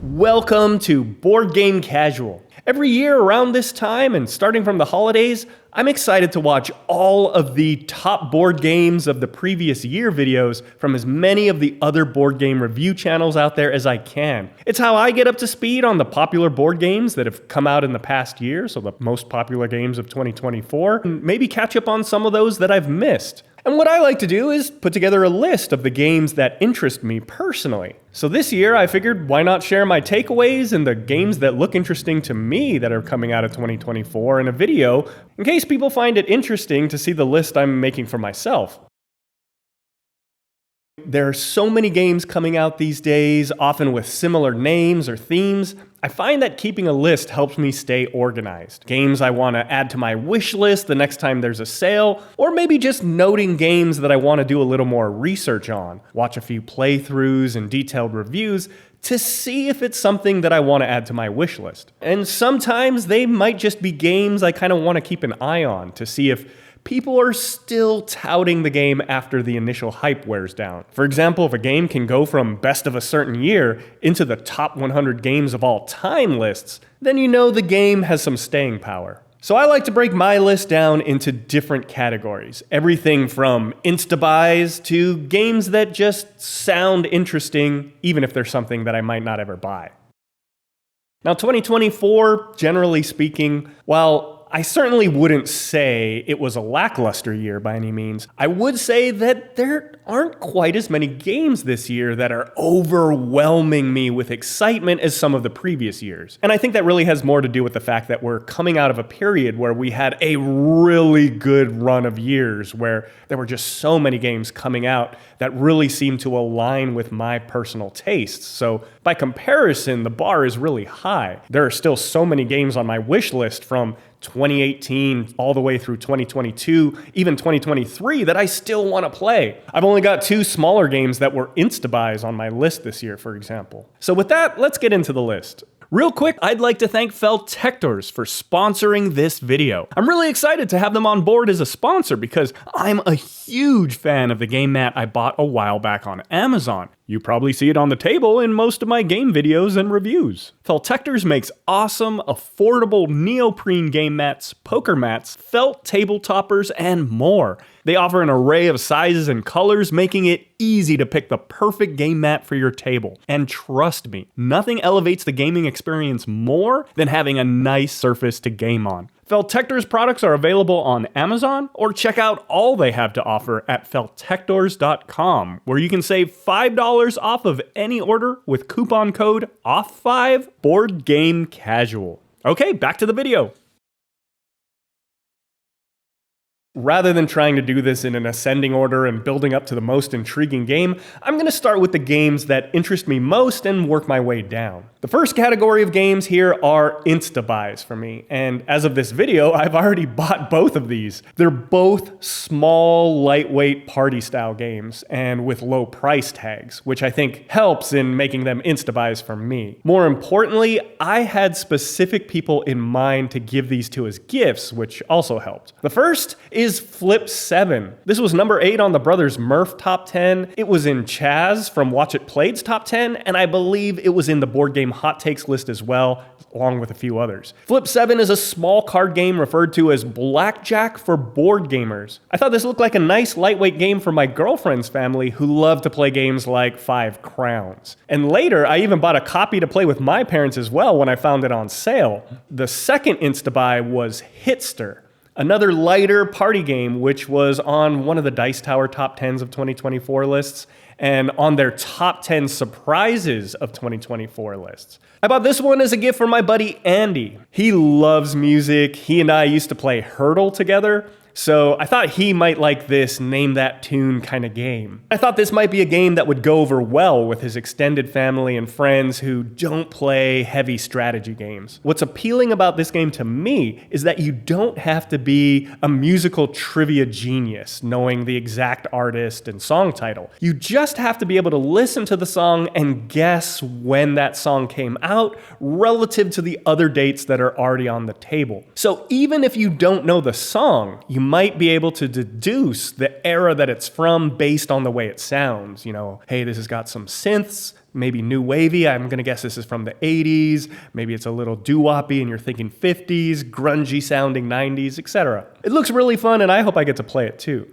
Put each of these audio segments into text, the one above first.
Welcome to Board Game Casual. Every year around this time and starting from the holidays, I'm excited to watch all of the top board games of the previous year videos from as many of the other board game review channels out there as I can. It's how I get up to speed on the popular board games that have come out in the past year, so the most popular games of 2024, and maybe catch up on some of those that I've missed. And what I like to do is put together a list of the games that interest me personally. So this year I figured why not share my takeaways and the games that look interesting to me that are coming out of 2024 in a video, in case people find it interesting to see the list I'm making for myself. There are so many games coming out these days, often with similar names or themes. I find that keeping a list helps me stay organized. Games I want to add to my wish list the next time there's a sale, or maybe just noting games that I want to do a little more research on, watch a few playthroughs and detailed reviews to see if it's something that I want to add to my wish list. And sometimes they might just be games I kind of want to keep an eye on to see if people are still touting the game after the initial hype wears down. For example, if a game can go from best of a certain year into the top 100 games of all time lists, then you know the game has some staying power. So I like to break my list down into different categories. Everything from Insta-Buys to games that just sound interesting, even if they're something that I might not ever buy. Now 2024, generally speaking, while I certainly wouldn't say it was a lackluster year by any means, I would say that there aren't quite as many games this year that are overwhelming me with excitement as some of the previous years. And I think that really has more to do with the fact that we're coming out of a period where we had a really good run of years where there were just so many games coming out that really seemed to align with my personal tastes. So by comparison, the bar is really high. There are still so many games on my wish list from 2018 all the way through 2022, even 2023 that I still want to play. I've only got 2 smaller games that were Insta-Buys on my list this year, for example. So with that, let's get into the list. Real quick, I'd like to thank FELTECTORS for sponsoring this video. I'm really excited to have them on board as a sponsor because I'm a huge fan of the game mat I bought a while back on Amazon. You probably see it on the table in most of my game videos and reviews. FELTECTORS makes awesome, affordable neoprene game mats, poker mats, felt table toppers, and more. They offer an array of sizes and colors, making it easy to pick the perfect game mat for your table. And trust me, nothing elevates the gaming experience more than having a nice surface to game on. FELTECTORS products are available on Amazon, or check out all they have to offer at FELTECTORS.com, where you can save $5 off of any order with coupon code OFF5 BoardGameCasual. Okay, back to the video. Rather than trying to do this in an ascending order and building up to the most intriguing game, I'm going to start with the games that interest me most and work my way down. The first category of games here are Insta-Buys for me, and as of this video, I've already bought both of these. They're both small, lightweight party-style games, and with low price tags, which I think helps in making them Insta-Buys for me. More importantly, I had specific people in mind to give these to as gifts, which also helped. The first is Flip 7. This was number 8 on the Brothers Murph top 10. It was in Chaz from Watch It Played's top 10, and I believe it was in the Board Game Hot Takes list as well, along with a few others. Flip 7 is a small card game referred to as blackjack for board gamers. I thought this looked like a nice lightweight game for my girlfriend's family who love to play games like 5 Crowns. And later, I even bought a copy to play with my parents as well when I found it on sale. The second Insta-Buy was Hitster, another lighter party game which was on one of the Dice Tower top 10s of 2024 lists and on their top 10 surprises of 2024 lists. I bought this one as a gift for my buddy Andy. He loves music. He and I used to play Hurdle together, so I thought he might like this name that tune kind of game. I thought this might be a game that would go over well with his extended family and friends who don't play heavy strategy games. What's appealing about this game to me is that you don't have to be a musical trivia genius knowing the exact artist and song title. You just have to be able to listen to the song and guess when that song came out relative to the other dates that are already on the table. So even if you don't know the song, you might be able to deduce the era that it's from based on the way it sounds. You know, hey, this has got some synths, maybe new wavy. I'm gonna guess this is from the 80s. Maybe it's a little doo-woppy and you're thinking 50s, grungy sounding 90s, etc. It looks really fun and I hope I get to play it too.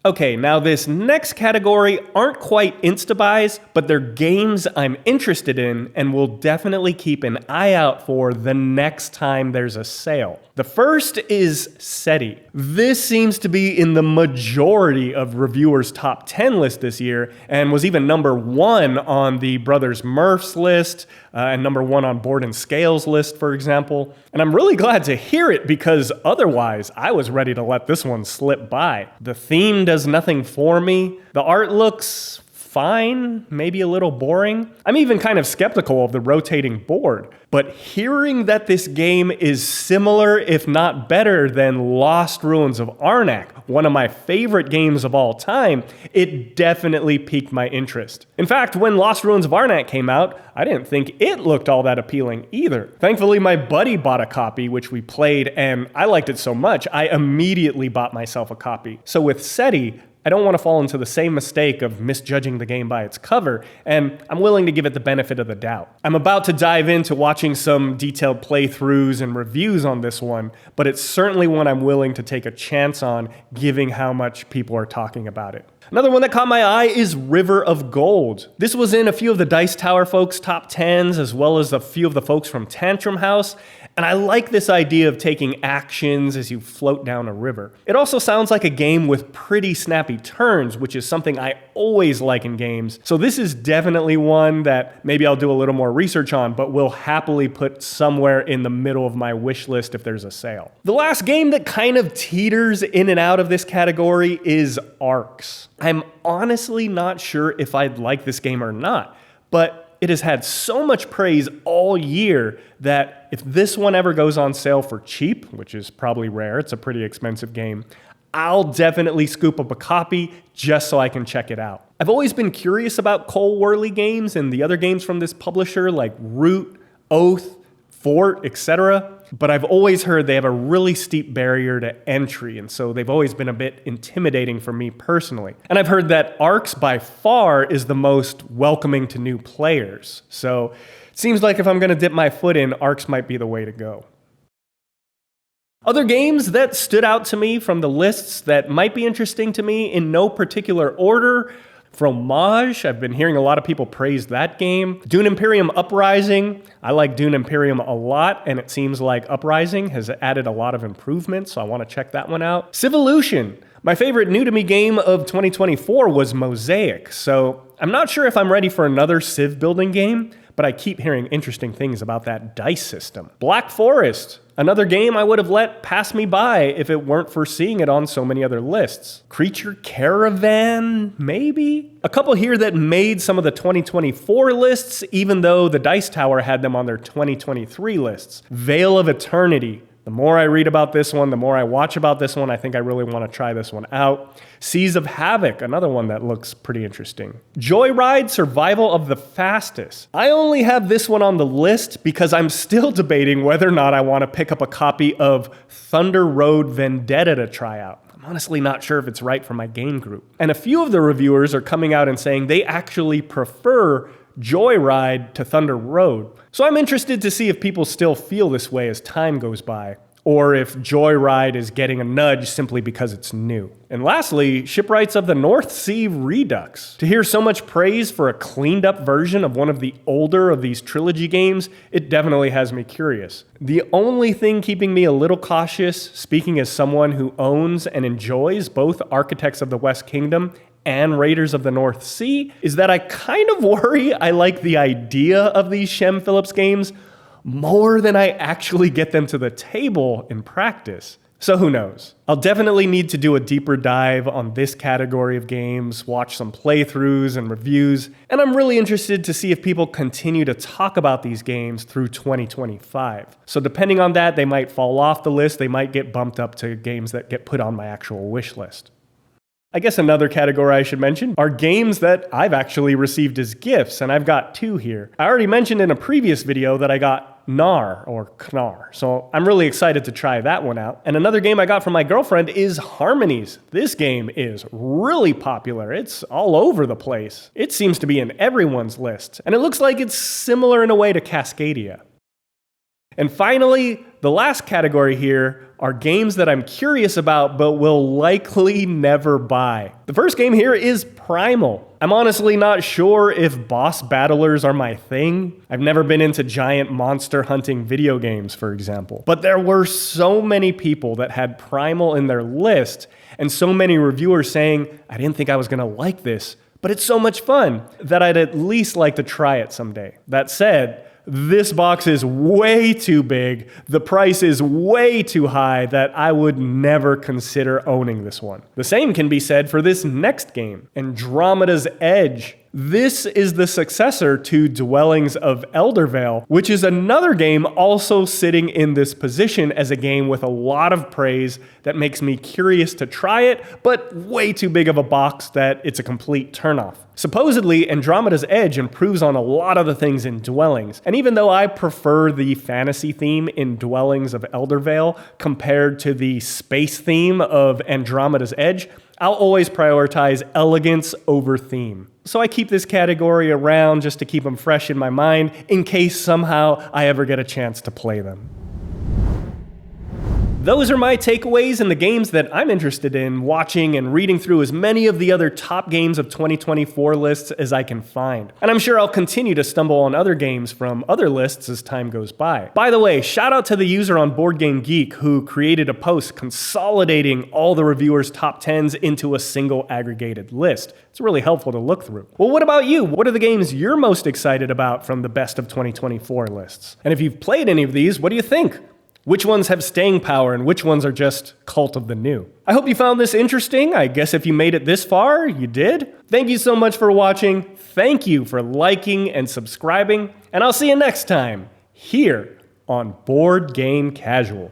Okay, now this next category aren't quite Insta-Buys, but they're games I'm interested in and will definitely keep an eye out for the next time there's a sale. The first is SETI. This seems to be in the majority of reviewers' top 10 list this year and was even #1 on the Brothers Murph's list and #1 on Board and Scale's list, for example. And I'm really glad to hear it because otherwise I was ready to let this one slip by. The theme does nothing for me. The art looks fine, maybe a little boring. I'm even kind of skeptical of the rotating board, but hearing that this game is similar, if not better, than Lost Ruins of Arnak, one of my favorite games of all time, it definitely piqued my interest. In fact, when Lost Ruins of Arnak came out, I didn't think it looked all that appealing either. Thankfully, my buddy bought a copy, which we played, and I liked it so much, I immediately bought myself a copy. So with SETI, I don't want to fall into the same mistake of misjudging the game by its cover, and I'm willing to give it the benefit of the doubt. I'm about to dive into watching some detailed playthroughs and reviews on this one, but it's certainly one I'm willing to take a chance on, given how much people are talking about it. Another one that caught my eye is River of Gold. This was in a few of the Dice Tower folks' top 10s, as well as a few of the folks from Tantrum House, and I like this idea of taking actions as you float down a river. It also sounds like a game with pretty snappy turns, which is something I always like in games. So this is definitely one that maybe I'll do a little more research on, but will happily put somewhere in the middle of my wish list if there's a sale. The last game that kind of teeters in and out of this category is Arcs. I'm honestly not sure if I'd like this game or not, but it has had so much praise all year that if this one ever goes on sale for cheap, which is probably rare, it's a pretty expensive game, I'll definitely scoop up a copy just so I can check it out. I've always been curious about Cole Wehrle games and the other games from this publisher like Root, Oath, Fort, etc. But I've always heard they have a really steep barrier to entry, and so they've always been a bit intimidating for me personally. And I've heard that Arcs by far is the most welcoming to new players. So it seems like if I'm going to dip my foot in, Arcs might be the way to go. Other games that stood out to me from the lists that might be interesting to me in no particular order: Fromage, I've been hearing a lot of people praise that game. Dune Imperium Uprising, I like Dune Imperium a lot, and it seems like Uprising has added a lot of improvements, so I want to check that one out. Civolution, my favorite new-to-me game of 2024 was Mosaic, so I'm not sure if I'm ready for another Civ building game, but I keep hearing interesting things about that dice system. Black Forest, another game I would have let pass me by if it weren't for seeing it on so many other lists. Creature Caravan, maybe? A couple here that made some of the 2024 lists, even though the Dice Tower had them on their 2023 lists. Veil of Eternity. The more I read about this one, the more I watch about this one, I think I really want to try this one out. Seas of Havoc, another one that looks pretty interesting. Joyride Survival of the Fastest. I only have this one on the list because I'm still debating whether or not I want to pick up a copy of Thunder Road Vendetta to try out. I'm honestly not sure if it's right for my game group. And a few of the reviewers are coming out and saying they actually prefer Joyride to Thunder Road. So I'm interested to see if people still feel this way as time goes by, or if Joyride is getting a nudge simply because it's new. And lastly, Shipwrights of the North Sea Redux. To hear so much praise for a cleaned up version of one of the older of these trilogy games, it definitely has me curious. The only thing keeping me a little cautious, speaking as someone who owns and enjoys both Architects of the West Kingdom and Raiders of the North Sea, is that I kind of worry I like the idea of these Shem Phillips games more than I actually get them to the table in practice. So who knows? I'll definitely need to do a deeper dive on this category of games, watch some playthroughs and reviews, and I'm really interested to see if people continue to talk about these games through 2025. So depending on that, they might fall off the list, they might get bumped up to games that get put on my actual wish list. I guess another category I should mention are games that I've actually received as gifts, and I've got two here. I already mentioned in a previous video that I got Knar or Knar. So I'm really excited to try that one out. And another game I got from my girlfriend is Harmonies. This game is really popular. It's all over the place. It seems to be in everyone's list. And it looks like it's similar in a way to Cascadia. And finally, the last category here are games that I'm curious about but will likely never buy. The first game here is Primal. I'm honestly not sure if boss battlers are my thing. I've never been into giant monster hunting video games, for example. But there were so many people that had Primal in their list, and so many reviewers saying, I didn't think I was gonna like this, but it's so much fun that I'd at least like to try it someday. That said, this box is way too big, the price is way too high that I would never consider owning this one. The same can be said for this next game, Andromeda's Edge. This is the successor to Dwellings of Eldervale, which is another game also sitting in this position as a game with a lot of praise that makes me curious to try it, but way too big of a box that it's a complete turnoff. Supposedly, Andromeda's Edge improves on a lot of the things in Dwellings, and even though I prefer the fantasy theme in Dwellings of Eldervale compared to the space theme of Andromeda's Edge, I'll always prioritize elegance over theme. So I keep this category around just to keep them fresh in my mind in case somehow I ever get a chance to play them. Those are my takeaways and the games that I'm interested in watching and reading through as many of the other top games of 2024 lists as I can find. And I'm sure I'll continue to stumble on other games from other lists as time goes by. By the way, shout out to the user on BoardGameGeek who created a post consolidating all the reviewers' top 10s into a single aggregated list. It's really helpful to look through. Well, what about you? What are the games you're most excited about from the best of 2024 lists? And if you've played any of these, what do you think? Which ones have staying power and which ones are just cult of the new? I hope you found this interesting. I guess if you made it this far, you did. Thank you so much for watching. Thank you for liking and subscribing. And I'll see you next time here on Board Game Casual.